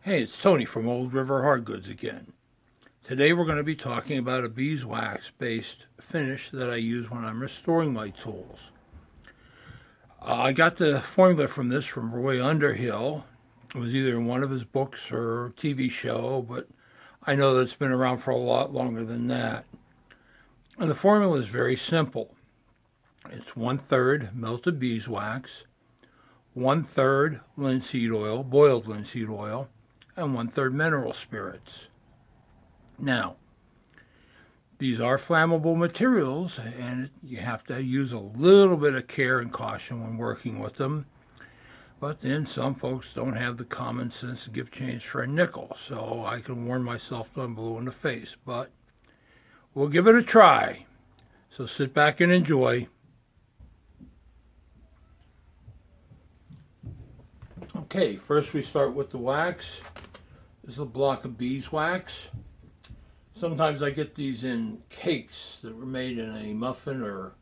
Hey, it's Tony from Old River Hard Goods again. Today we're going to be talking about a beeswax based finish that I use when I'm restoring my tools. I got the formula from this from Roy Underhill. It was either in one of his books or TV show, but I know that it's been around for a lot longer than that. And the formula is very simple. It's 1/3 melted beeswax, 1/3 linseed oil, boiled linseed oil, and 1/3 mineral spirits. Now, these are flammable materials, and you have to use a little bit of care and caution when working with them. But then some folks don't have the common sense to give change for a nickel, so I can warn myself till I'm blue in the face. But we'll give it a try. So sit back and enjoy. Okay, first we start with the wax. This is a block of beeswax. Sometimes I get these in cakes that were made in a muffin or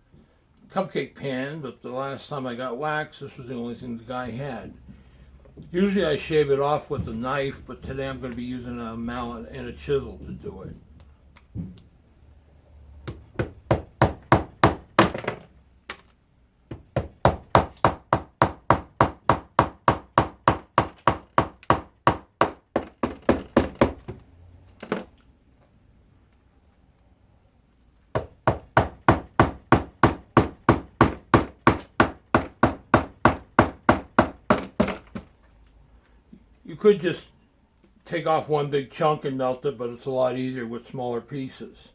cupcake pan, but the last time I got wax, this was the only thing the guy had. Usually I shave it off with a knife, but today I'm going to be using a mallet and a chisel to do it. You could just take off one big chunk and melt it, but it's a lot easier with smaller pieces.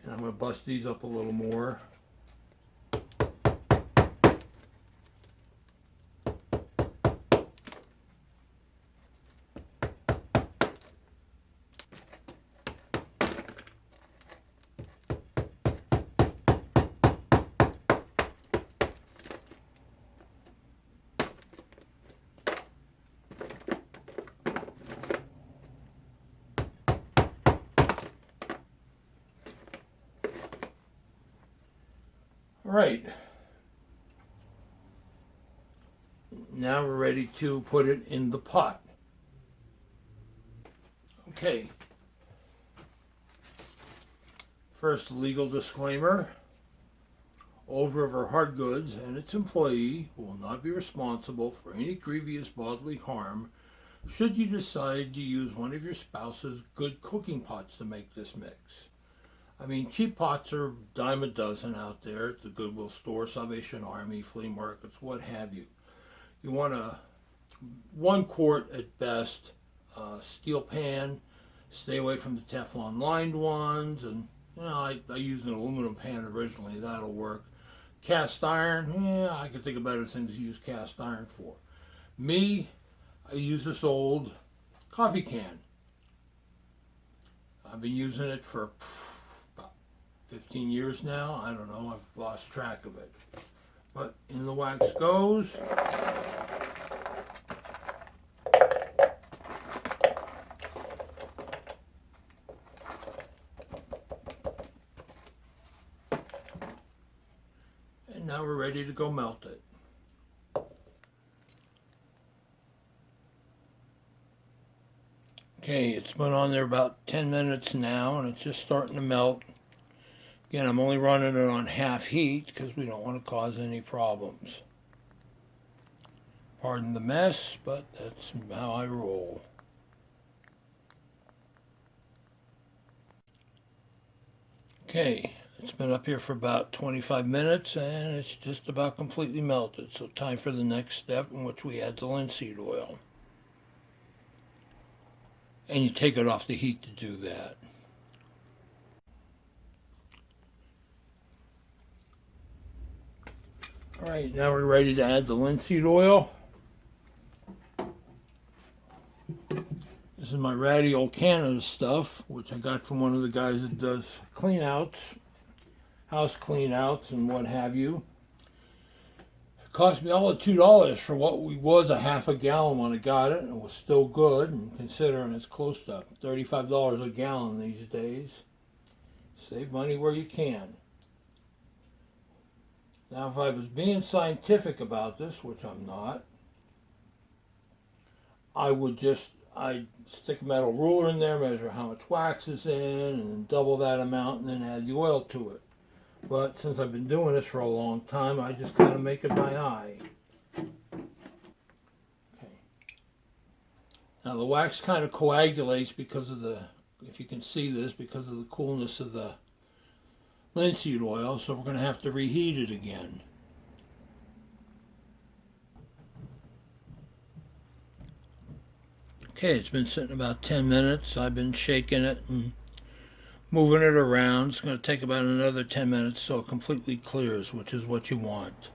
And I'm going to bust these up a little more. All right. Now we're ready to put it in the pot. Okay. First, legal disclaimer. Old River Hard Goods and its employee will not be responsible for any grievous bodily harm should you decide to use one of your spouse's good cooking pots to make this mix. I mean, cheap pots are a dime a dozen out there at the Goodwill store, Salvation Army, flea markets, what have you. You want a 1 quart at best steel pan. Stay away from the Teflon lined ones, and I used an aluminum pan originally. That'll work. Cast iron, I can think of better things to use cast iron for. Me, I use this old coffee can. I've been using it for about 15 years now. I don't know, I've lost track of it. But in the wax goes. And now we're ready to go melt it. Okay, it's been on there about 10 minutes now, and it's just starting to melt. Again, I'm only running it on half heat because we don't want to cause any problems. Pardon the mess, but that's how I roll. Okay, it's been up here for about 25 minutes, and it's just about completely melted. So time for the next step, in which we add the linseed oil. And you take it off the heat to do that. All right, now we're ready to add the linseed oil. This is my ratty old Canada stuff, which I got from one of the guys that does clean outs. house clean outs and what have you. It cost me all of $2 for what was a half a gallon when I got it, and it was still good, and considering it's close to $35 a gallon these days. Save money where you can. Now, if I was being scientific about this, which I'm not, I'd stick a metal ruler in there, measure how much wax is in, and double that amount, and then add the oil to it. But since I've been doing this for a long time, I just kind of make it by eye. Okay. Now the wax kind of coagulates because of if you can see this, because of the coolness of the linseed oil, so we're going to have to reheat it again. Okay, it's been sitting about 10 minutes. I've been shaking it and moving it around. It's going to take about another 10 minutes so it completely clears, which is what you want.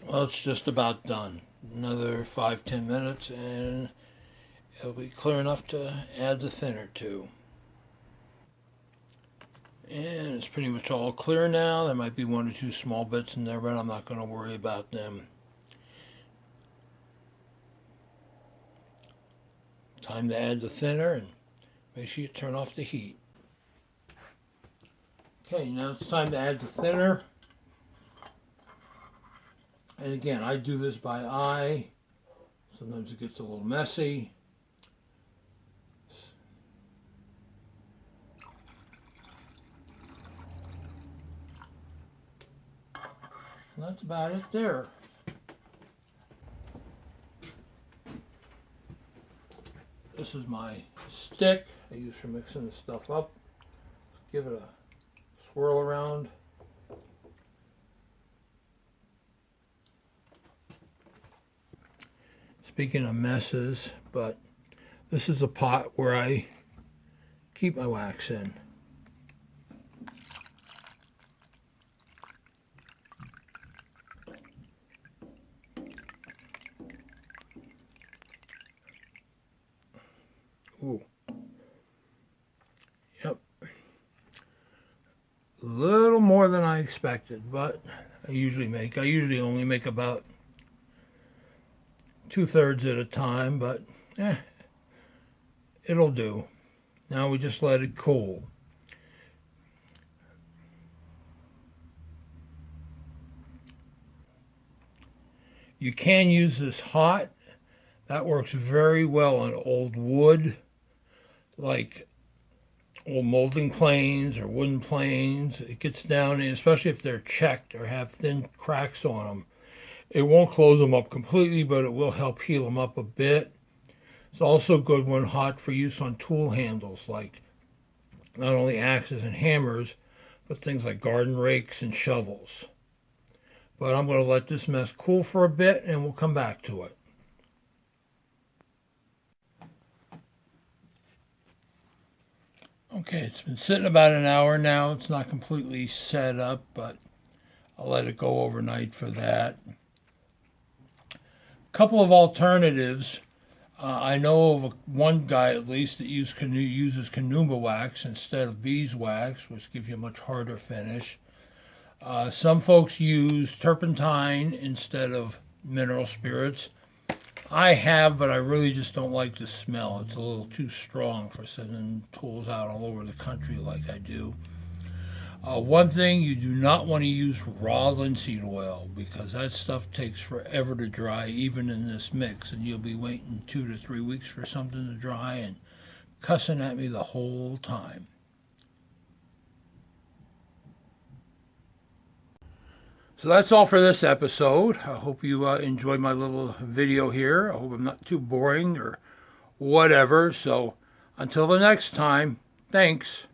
Well, it's just about done. Another 5-10 minutes and it'll be clear enough to add the thinner to. And it's pretty much all clear now. There might be 1 or 2 small bits in there, but I'm not going to worry about them. Time to add the thinner, and make sure you turn off the heat. Okay, now it's time to add the thinner. And again, I do this by eye. Sometimes it gets a little messy. And that's about it there. This is my stick I use for mixing the stuff up. Let's give it a swirl around. Speaking of messes, but this is a pot where I keep my wax in. Ooh. Yep. A little more than I expected, but I usually only make about 2/3 at a time, but it'll do. Now we just let it cool. You can use this hot. That works very well on old wood, like old molding planes or wooden planes. It gets down in, especially if they're checked or have thin cracks on them. It won't close them up completely, but it will help heal them up a bit. It's also good when hot for use on tool handles, like not only axes and hammers, but things like garden rakes and shovels. But I'm going to let this mess cool for a bit, and we'll come back to it. Okay, it's been sitting about an hour now. It's not completely set up, but I'll let it go overnight for that. A couple of alternatives. I know of one guy at least that uses Canumba wax instead of beeswax, which gives you a much harder finish. Some folks use turpentine instead of mineral spirits. I have, but I really just don't like the smell. It's a little too strong for sending tools out all over the country like I do. One thing, you do not want to use raw linseed oil because that stuff takes forever to dry, even in this mix, and you'll be waiting 2 to 3 weeks for something to dry and cussing at me the whole time. So that's all for this episode. I hope you enjoyed my little video here. I hope I'm not too boring or whatever. So until the next time, thanks.